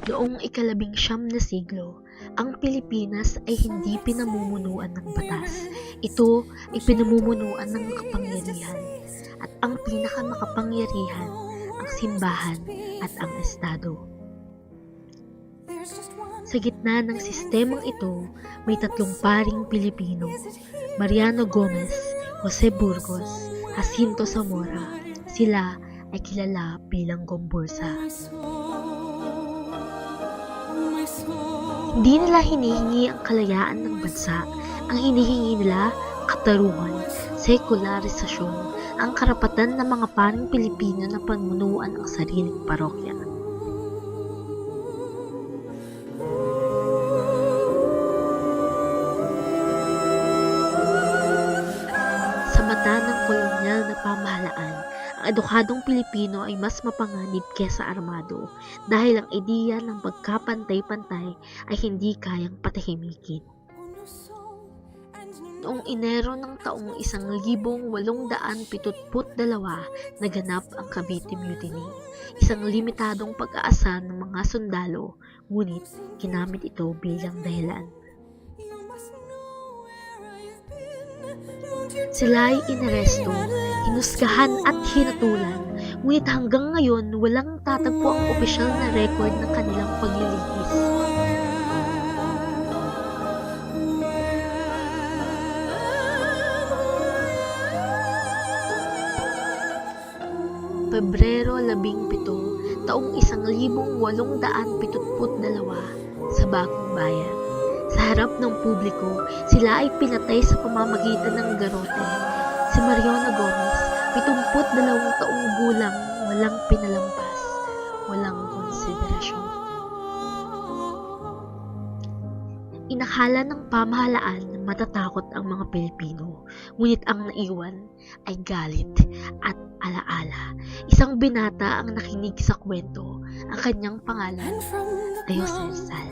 Noong ika-19 na siglo, ang Pilipinas ay hindi pinamumunuan ng batas. Ito ay pinamumunuan ng makapangyarihan, at ang pinakamakapangyarihan, ang simbahan at ang estado. Sa gitna ng sistemang ito, may tatlong paring Pilipino: Mariano Gomez, Jose Burgos, Jacinto Zamora. Sila ay kilala bilang Gombursa. Hindi nila hinihingi ang kalayaan ng bansa. Ang hinihingi nila, katarungan, sekularisasyon, ang karapatan ng mga paring Pilipino na pamunuan ang sariling parokya. Sa mata ng kolonyal na pamahalaan, ang edukadong Pilipino ay mas mapanganib kesa armado dahil ang ideya ng pagkapantay-pantay ay hindi kayang patahimikin. Noong Enero ng taong 1872, naganap ang Cavite Mutiny, isang limitadong pag-aasa ng mga sundalo, ngunit ginamit ito bilang dahilan. Sila ay inaresto, hinusgahan at hinatulan, ngunit hanggang ngayon walang tatagpo ang opisyal na record ng kanilang paglilitis. Pebrero 17, taong 1872, sa Bagong Bayan. Sa harap ng publiko, sila ay pinatay sa pamamagitan ng garote. Si Mariano Gomez, 72 taong gulang, walang pinalampas, walang konsiderasyon. Inakala ng pamahalaan na matatakot ang mga Pilipino, ngunit ang naiwan ay galit at alaala. Isang binata ang nakinig sa kwento, ang kanyang pangalan ay Jose Rizal.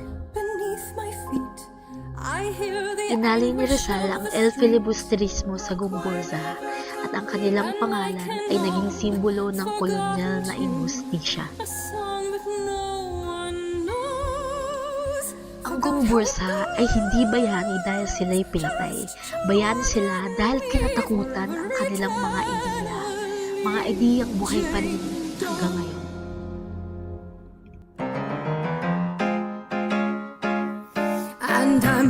Inalay ni Rizal ang El Filibusterismo sa Gombursa at ang kanilang pangalan ay naging simbolo ng kolonyal na injustisya. Ang Gombursa ay hindi bayani dahil sila'y pinatay. Bayani sila dahil kinatakutan ang kanilang mga ideya. Mga ideyang buhay pa rin hanggang ngayon. And I'm